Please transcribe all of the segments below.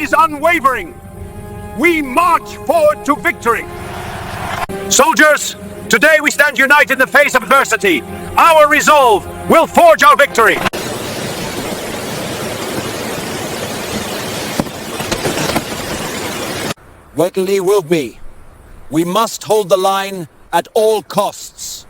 is unwavering. We march forward to victory. Soldiers, today we stand united in the face of adversity. Our resolve will forge our victory. Certainly will be. We must hold the line at all costs.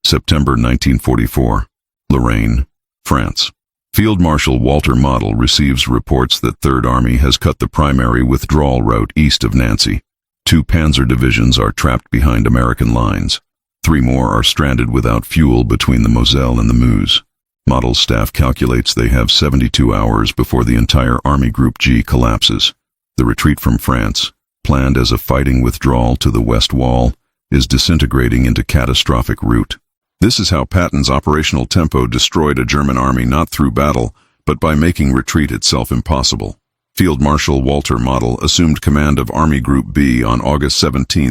September 1944, Lorraine, France. Field Marshal Walter Model receives reports that Third Army has cut the primary withdrawal route east of Nancy. 2 panzer divisions are trapped behind American lines. 3 more are stranded without fuel between the Moselle and the Meuse. Model's staff calculates they have 72 hours before the entire Army Group G collapses. The retreat from France, planned as a fighting withdrawal to the West Wall, is disintegrating into catastrophic rout. This is how Patton's operational tempo destroyed a German army not through battle, but by making retreat itself impossible. Field Marshal Walter Model assumed command of Army Group B on August 17,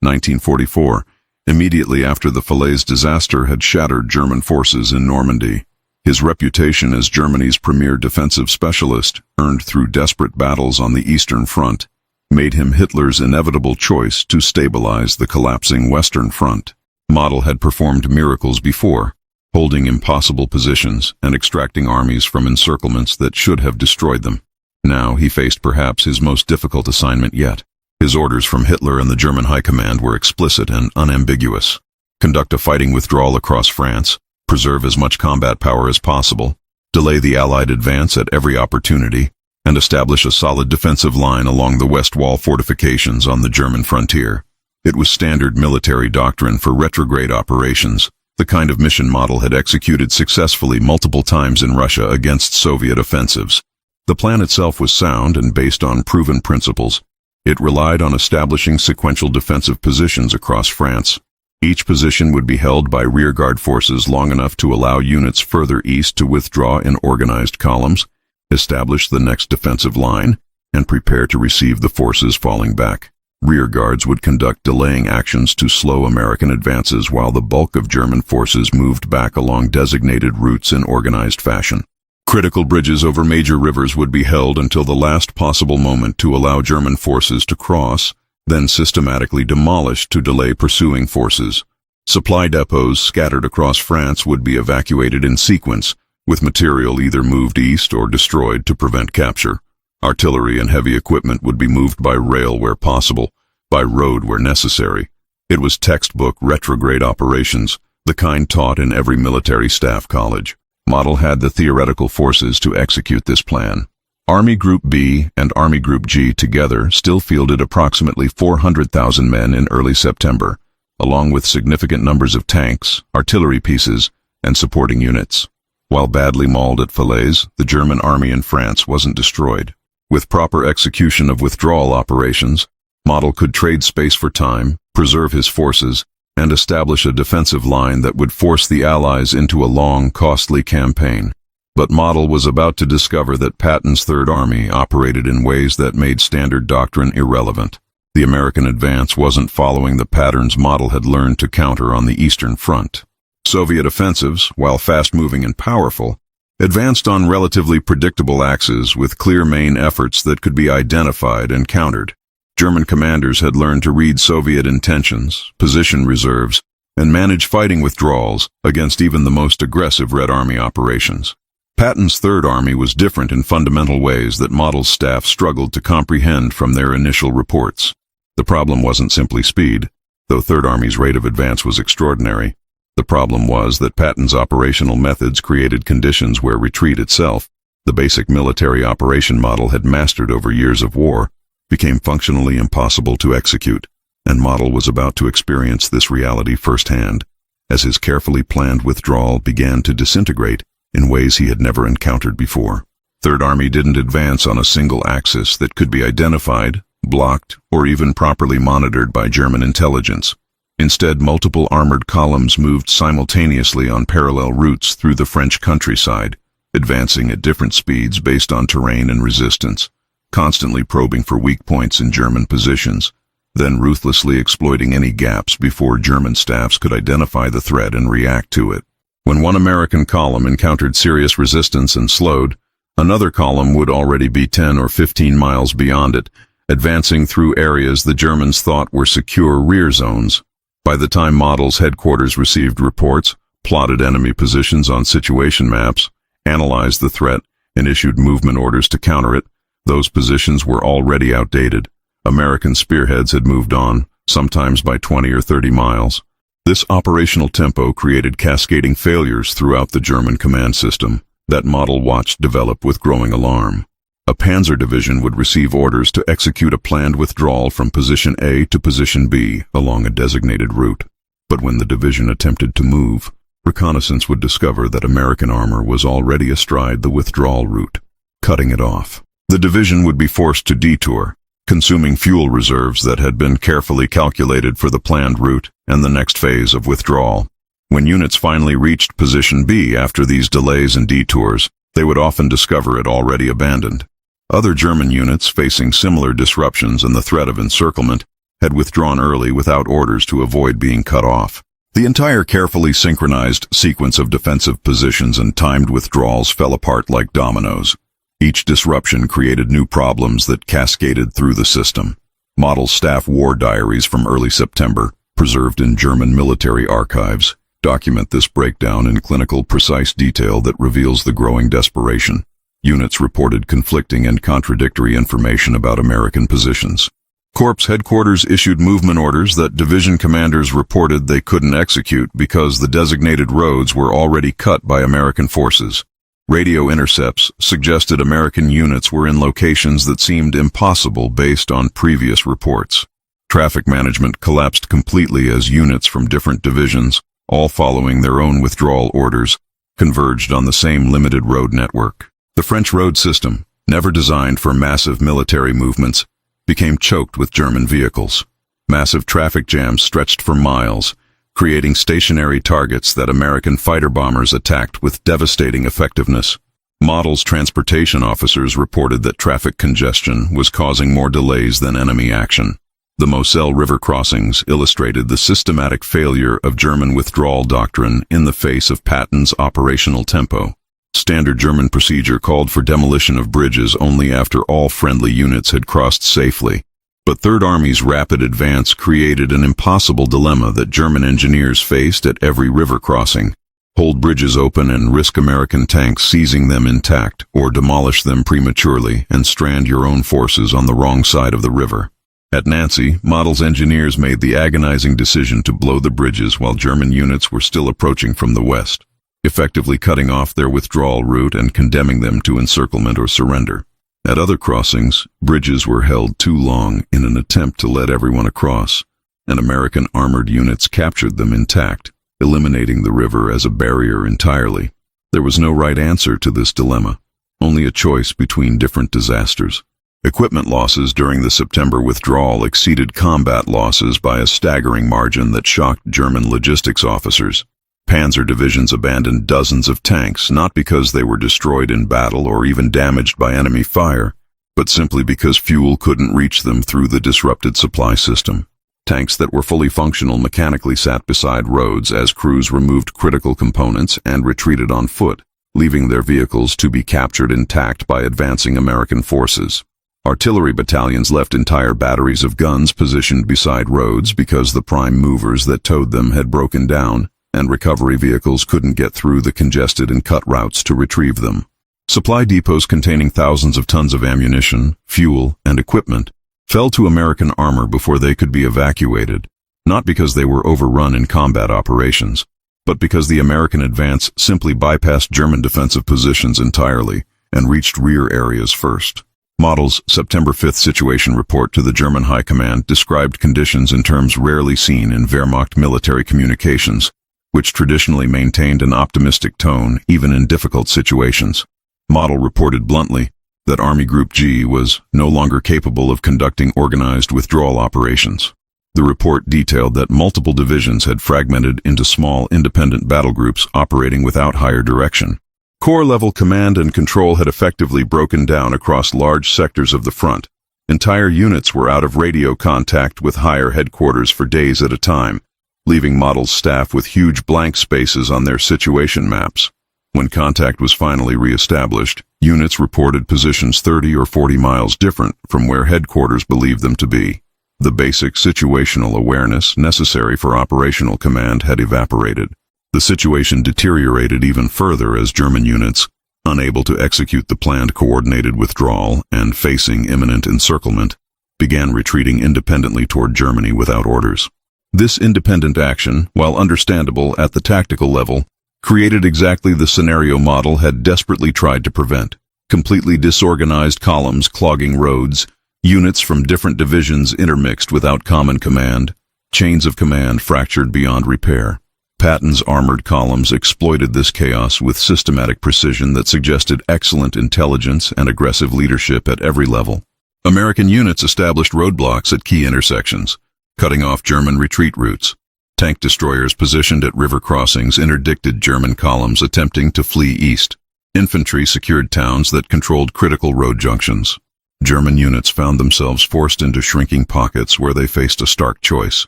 1944, immediately after the Falaise disaster had shattered German forces in Normandy. His reputation as Germany's premier defensive specialist, earned through desperate battles on the Eastern Front, made him Hitler's inevitable choice to stabilize the collapsing Western Front. Model had performed miracles before, holding impossible positions and extracting armies from encirclements that should have destroyed them. Now he faced perhaps his most difficult assignment yet. His orders from Hitler and the German High Command were explicit and unambiguous. Conduct a fighting withdrawal across France, preserve as much combat power as possible, delay the Allied advance at every opportunity, and establish a solid defensive line along the West Wall fortifications on the German frontier. It was standard military doctrine for retrograde operations, the kind of mission Model had executed successfully multiple times in Russia against Soviet offensives. The plan itself was sound and based on proven principles. It relied on establishing sequential defensive positions across France. Each position would be held by rearguard forces long enough to allow units further east to withdraw in organized columns, establish the next defensive line, and prepare to receive the forces falling back. Rearguards would conduct delaying actions to slow American advances while the bulk of German forces moved back along designated routes in organized fashion. Critical bridges over major rivers would be held until the last possible moment to allow German forces to cross, then systematically demolished to delay pursuing forces. Supply depots scattered across France would be evacuated in sequence, with material either moved east or destroyed to prevent capture. Artillery and heavy equipment would be moved by rail where possible, by road where necessary. It was textbook retrograde operations, the kind taught in every military staff college. Model had the theoretical forces to execute this plan. Army Group B and Army Group G together still fielded approximately 400,000 men in early September, along with significant numbers of tanks, artillery pieces, and supporting units. While badly mauled at Falaise, the German army in France wasn't destroyed. With proper execution of withdrawal operations, Model could trade space for time, preserve his forces, and establish a defensive line that would force the Allies into a long, costly campaign. But Model was about to discover that Patton's Third Army operated in ways that made standard doctrine irrelevant. The American advance wasn't following the patterns Model had learned to counter on the Eastern Front. Soviet offensives, while fast-moving and powerful, advanced on relatively predictable axes with clear main efforts that could be identified and countered. German commanders had learned to read Soviet intentions, position reserves, and manage fighting withdrawals against even the most aggressive Red Army operations. Patton's Third Army was different in fundamental ways that Model's staff struggled to comprehend from their initial reports. The problem wasn't simply speed, though Third Army's rate of advance was extraordinary. The problem was that Patton's operational methods created conditions where retreat itself, the basic military operation Model had mastered over years of war, became functionally impossible to execute, and Model was about to experience this reality firsthand, as his carefully planned withdrawal began to disintegrate in ways he had never encountered before. Third Army didn't advance on a single axis that could be identified, blocked, or even properly monitored by German intelligence. Instead, multiple armored columns moved simultaneously on parallel routes through the French countryside, advancing at different speeds based on terrain and resistance, constantly probing for weak points in German positions, then ruthlessly exploiting any gaps before German staffs could identify the threat and react to it. When one American column encountered serious resistance and slowed, Another column would already be 10 or 15 miles beyond it, advancing through areas the Germans thought were secure rear zones. By the time Model's headquarters received reports, plotted enemy positions on situation maps, analyzed the threat, and issued movement orders to counter it, those positions were already outdated. American spearheads had moved on, sometimes by 20 or 30 miles. This operational tempo created cascading failures throughout the German command system that Model watched develop with growing alarm. A panzer division would receive orders to execute a planned withdrawal from position A to position B along a designated route. But when the division attempted to move, reconnaissance would discover that American armor was already astride the withdrawal route, cutting it off. The division would be forced to detour, consuming fuel reserves that had been carefully calculated for the planned route and the next phase of withdrawal. When units finally reached position B after these delays and detours, they would often discover it already abandoned. Other German units, facing similar disruptions and the threat of encirclement, had withdrawn early without orders to avoid being cut off. The entire carefully synchronized sequence of defensive positions and timed withdrawals fell apart like dominoes. Each disruption created new problems that cascaded through the system. Model staff war diaries from early September, preserved in German military archives, document this breakdown in clinical, precise detail that reveals the growing desperation. Units reported conflicting and contradictory information about American positions. Corps headquarters issued movement orders that division commanders reported they couldn't execute because the designated roads were already cut by American forces. Radio intercepts suggested American units were in locations that seemed impossible based on previous reports. Traffic management collapsed completely as units from different divisions, all following their own withdrawal orders, converged on the same limited road network. The French road system, never designed for massive military movements, became choked with German vehicles. Massive traffic jams stretched for miles, creating stationary targets that American fighter bombers attacked with devastating effectiveness. Model's transportation officers reported that traffic congestion was causing more delays than enemy action. The Moselle River crossings illustrated the systematic failure of German withdrawal doctrine in the face of Patton's operational tempo. Standard German procedure called for demolition of bridges only after all friendly units had crossed safely. But Third Army's rapid advance created an impossible dilemma that German engineers faced at every river crossing: hold bridges open and risk American tanks seizing them intact, or demolish them prematurely and strand your own forces on the wrong side of the river. At Nancy, Model's engineers made the agonizing decision to blow the bridges while German units were still approaching from the west, effectively cutting off their withdrawal route and condemning them to encirclement or surrender. At other crossings, bridges were held too long in an attempt to let everyone across, and American armored units captured them intact, eliminating the river as a barrier entirely. There was no right answer to this dilemma, only a choice between different disasters. Equipment losses during the September withdrawal exceeded combat losses by a staggering margin that shocked German logistics officers. Panzer divisions abandoned dozens of tanks, not because they were destroyed in battle or even damaged by enemy fire, but simply because fuel couldn't reach them through the disrupted supply system. Tanks that were fully functional mechanically sat beside roads as crews removed critical components and retreated on foot, leaving their vehicles to be captured intact by advancing American forces. Artillery battalions left entire batteries of guns positioned beside roads because the prime movers that towed them had broken down, and recovery vehicles couldn't get through the congested and cut routes to retrieve them. Supply depots containing thousands of tons of ammunition, fuel, and equipment fell to American armor before they could be evacuated, not because they were overrun in combat operations, but because the American advance simply bypassed German defensive positions entirely and reached rear areas first. Model's September 5th situation report to the German High Command described conditions in terms rarely seen in Wehrmacht military communications, which traditionally maintained an optimistic tone even in difficult situations. Model reported bluntly that Army Group G was no longer capable of conducting organized withdrawal operations. The report detailed that multiple divisions had fragmented into small independent battle groups operating without higher direction. Corps-level command and control had effectively broken down across large sectors of the front. Entire units were out of radio contact with higher headquarters for days at a time, leaving Model's staff with huge blank spaces on their situation maps. When contact was finally re-established, units reported positions 30 or 40 miles different from where headquarters believed them to be. The basic situational awareness necessary for operational command had evaporated. The situation deteriorated even further as German units, unable to execute the planned coordinated withdrawal and facing imminent encirclement, began retreating independently toward Germany without orders. This independent action, while understandable at the tactical level, created exactly the scenario Model had desperately tried to prevent. Completely disorganized columns clogging roads, units from different divisions intermixed without common command, chains of command fractured beyond repair. Patton's armored columns exploited this chaos with systematic precision that suggested excellent intelligence and aggressive leadership at every level. American units established roadblocks at key intersections, cutting off German retreat routes. Tank destroyers positioned at river crossings interdicted German columns attempting to flee east. Infantry secured towns that controlled critical road junctions. German units found themselves forced into shrinking pockets where they faced a stark choice: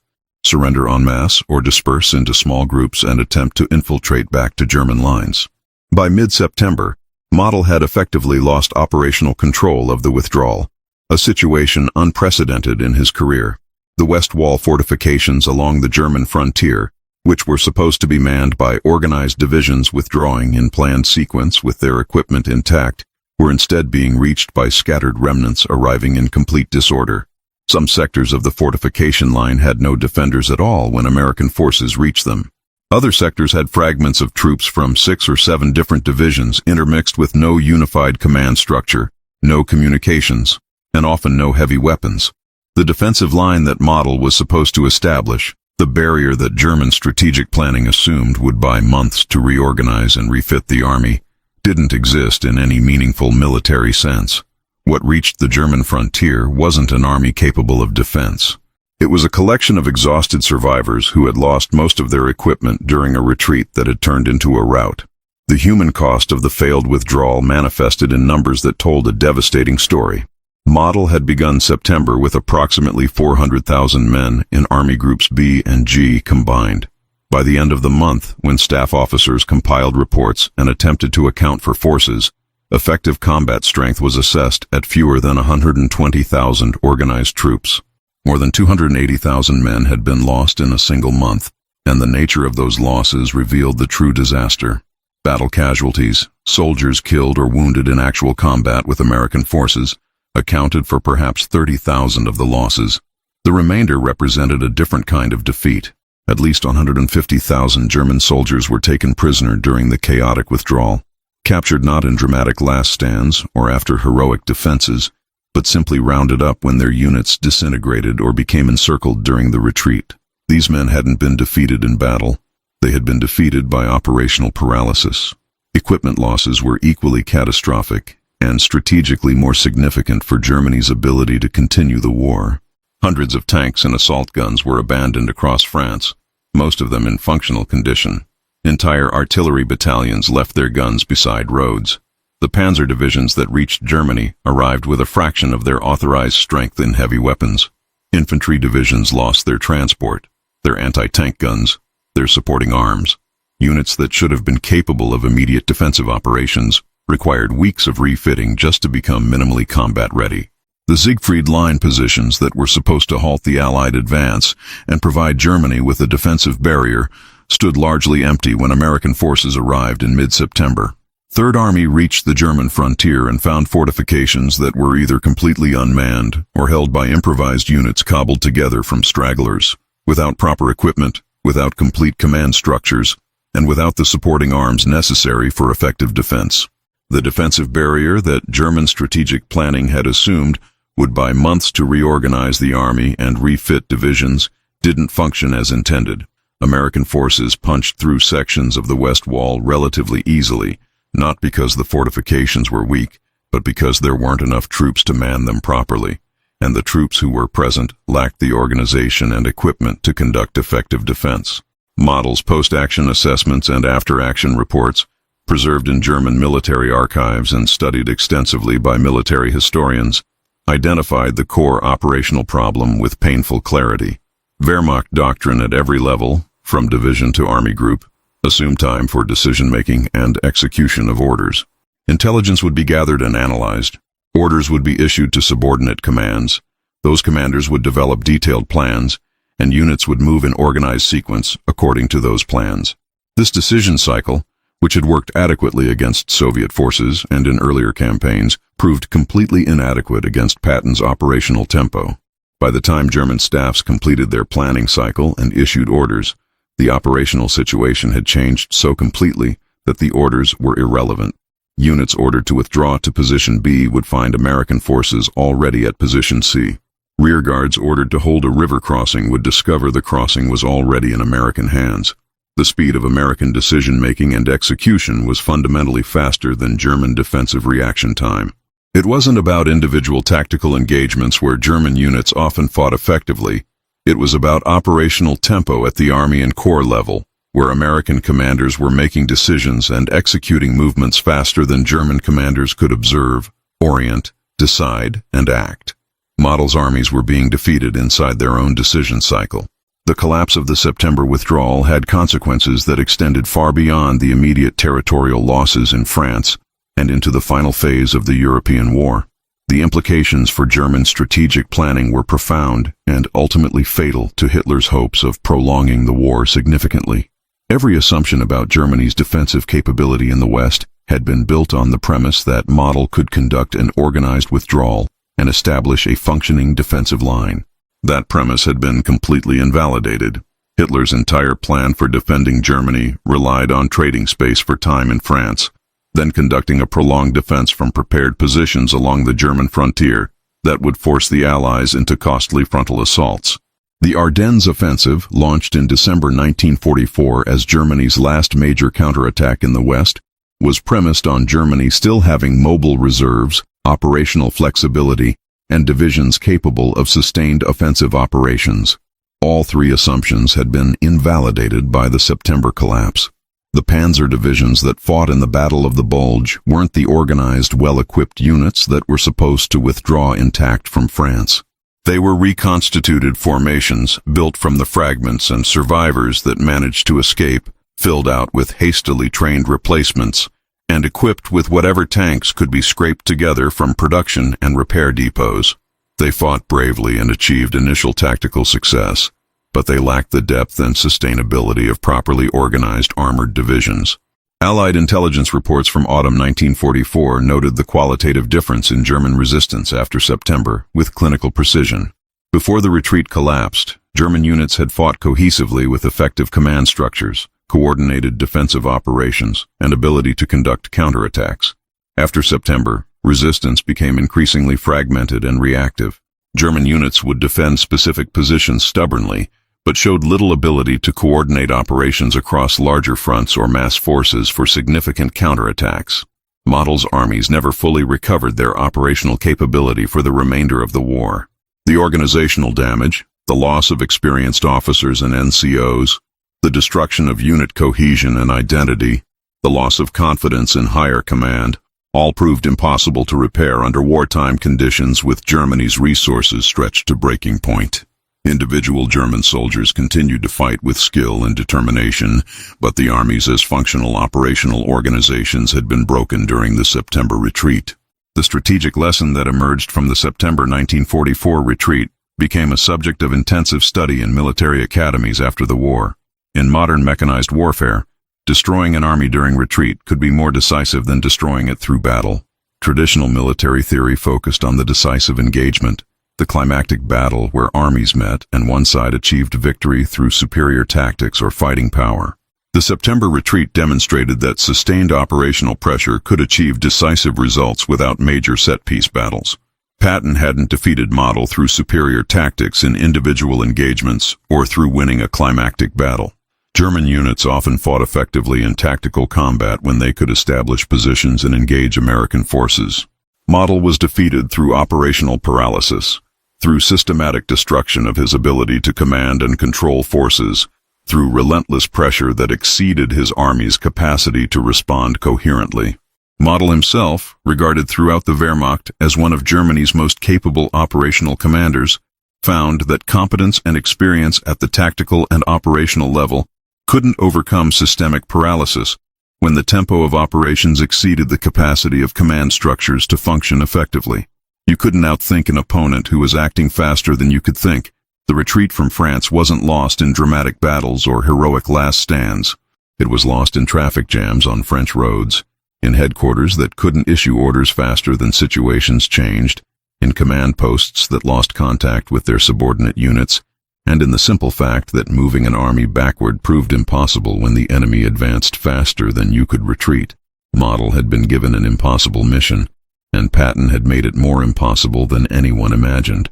surrender en masse or disperse into small groups and attempt to infiltrate back to German lines. By mid-September, Model had effectively lost operational control of the withdrawal, a situation unprecedented in his career. The West Wall fortifications along the German frontier, which were supposed to be manned by organized divisions withdrawing in planned sequence with their equipment intact, were instead being reached by scattered remnants arriving in complete disorder. Some sectors of the fortification line had no defenders at all when American forces reached them. Other sectors had fragments of troops from 6 or 7 different divisions intermixed with no unified command structure, no communications, and often no heavy weapons. The defensive line that Model was supposed to establish, the barrier that German strategic planning assumed would buy months to reorganize and refit the army, didn't exist in any meaningful military sense. What reached the German frontier wasn't an army capable of defense. It was a collection of exhausted survivors who had lost most of their equipment during a retreat that had turned into a rout. The human cost of the failed withdrawal manifested in numbers that told a devastating story. Model had begun September with approximately 400,000 men in Army Groups B and G combined. By the end of the month, when staff officers compiled reports and attempted to account for forces, effective combat strength was assessed at fewer than 120,000 organized troops. More than 280,000 men had been lost in a single month, and the nature of those losses revealed the true disaster. Battle casualties, soldiers killed or wounded in actual combat with American forces, accounted for perhaps 30,000 of the losses. The remainder represented a different kind of defeat. At least 150,000 German soldiers were taken prisoner during the chaotic withdrawal, captured not in dramatic last stands or after heroic defenses, but simply rounded up when their units disintegrated or became encircled during the retreat. These men hadn't been defeated in battle. They had been defeated by operational paralysis. Equipment losses were equally catastrophic and strategically more significant for Germany's ability to continue the war. Hundreds of tanks and assault guns were abandoned across France, most of them in functional condition. Entire artillery battalions left their guns beside roads. The panzer divisions that reached Germany arrived with a fraction of their authorized strength in heavy weapons. Infantry divisions lost their transport, their anti-tank guns, their supporting arms. Units that should have been capable of immediate defensive operations required weeks of refitting just to become minimally combat-ready. The Siegfried Line positions that were supposed to halt the Allied advance and provide Germany with a defensive barrier stood largely empty when American forces arrived in mid-September. Third Army reached the German frontier and found fortifications that were either completely unmanned or held by improvised units cobbled together from stragglers, without proper equipment, without complete command structures, and without the supporting arms necessary for effective defense. The defensive barrier that German strategic planning had assumed would buy months to reorganize the army and refit divisions didn't function as intended. American forces punched through sections of the West Wall relatively easily, not because the fortifications were weak, but because there weren't enough troops to man them properly, and the troops who were present lacked the organization and equipment to conduct effective defense. Model's post-action assessments and after-action reports, preserved in German military archives and studied extensively by military historians, identified the core operational problem with painful clarity. Wehrmacht doctrine at every level, from division to army group, Assumed time for decision-making and execution of orders. Intelligence would be gathered and analyzed. Orders would be issued to subordinate commands. Those commanders would develop detailed plans, and units would move in organized sequence according to those plans. This decision cycle, which had worked adequately against Soviet forces and in earlier campaigns, proved completely inadequate against Patton's operational tempo. By the time German staffs completed their planning cycle and issued orders, the operational situation had changed so completely that the orders were irrelevant. Units ordered to withdraw to Position B would find American forces already at Position C. Rearguards ordered to hold a river crossing would discover the crossing was already in American hands. The speed of American decision-making and execution was fundamentally faster than German defensive reaction time. It wasn't about individual tactical engagements where German units often fought effectively. It was about operational tempo at the Army and Corps level, where American commanders were making decisions and executing movements faster than German commanders could observe, orient, decide, and act. Model's armies were being defeated inside their own decision cycle. The collapse of the September withdrawal had consequences that extended far beyond the immediate territorial losses in France and into the final phase of the European War. The implications for German strategic planning were profound and ultimately fatal to Hitler's hopes of prolonging the war significantly. Every assumption about Germany's defensive capability in the West had been built on the premise that Model could conduct an organized withdrawal and establish a functioning defensive line. That premise had been completely invalidated. Hitler's entire plan for defending Germany relied on trading space for time in France, then conducting a prolonged defense from prepared positions along the German frontier that would force the Allies into costly frontal assaults. The Ardennes offensive, launched in December 1944 as Germany's last major counterattack in the West, was premised on Germany still having mobile reserves, operational flexibility, and divisions capable of sustained offensive operations. All three assumptions had been invalidated by the September collapse. The panzer divisions that fought in the Battle of the Bulge weren't the organized, well-equipped units that were supposed to withdraw intact from France. They were reconstituted formations built from the fragments and survivors that managed to escape, filled out with hastily trained replacements, and equipped with whatever tanks could be scraped together from production and repair depots. They fought bravely and achieved initial tactical success, but they lacked the depth and sustainability of properly organized armored divisions. Allied intelligence reports from autumn 1944 noted the qualitative difference in German resistance after September with clinical precision. Before the retreat collapsed, German units had fought cohesively with effective command structures, coordinated defensive operations, and ability to conduct counterattacks. After September, resistance became increasingly fragmented and reactive. German units would defend specific positions stubbornly, but showed little ability to coordinate operations across larger fronts or mass forces for significant counterattacks. Model's armies never fully recovered their operational capability for the remainder of the war. The organizational damage, the loss of experienced officers and NCOs, the destruction of unit cohesion and identity, the loss of confidence in higher command, all proved impossible to repair under wartime conditions with Germany's resources stretched to breaking point. Individual German soldiers continued to fight with skill and determination, but the armies as functional operational organizations had been broken during the September retreat. The strategic lesson that emerged from the September 1944 retreat became a subject of intensive study in military academies after the war. In modern mechanized warfare, destroying an army during retreat could be more decisive than destroying it through battle. Traditional military theory focused on the decisive engagement, the climactic battle where armies met and one side achieved victory through superior tactics or fighting power. The September retreat demonstrated that sustained operational pressure could achieve decisive results without major set-piece battles. Patton hadn't defeated Model through superior tactics in individual engagements or through winning a climactic battle. German units often fought effectively in tactical combat when they could establish positions and engage American forces. Model was defeated through operational paralysis, through systematic destruction of his ability to command and control forces, through relentless pressure that exceeded his army's capacity to respond coherently. Model himself, regarded throughout the Wehrmacht as one of Germany's most capable operational commanders, found that competence and experience at the tactical and operational level couldn't overcome systemic paralysis when the tempo of operations exceeded the capacity of command structures to function effectively. You couldn't outthink an opponent who was acting faster than you could think. The retreat from France wasn't lost in dramatic battles or heroic last stands. It was lost in traffic jams on French roads, in headquarters that couldn't issue orders faster than situations changed, in command posts that lost contact with their subordinate units, and in the simple fact that moving an army backward proved impossible when the enemy advanced faster than you could retreat. Model had been given an impossible mission, and Patton had made it more impossible than anyone imagined.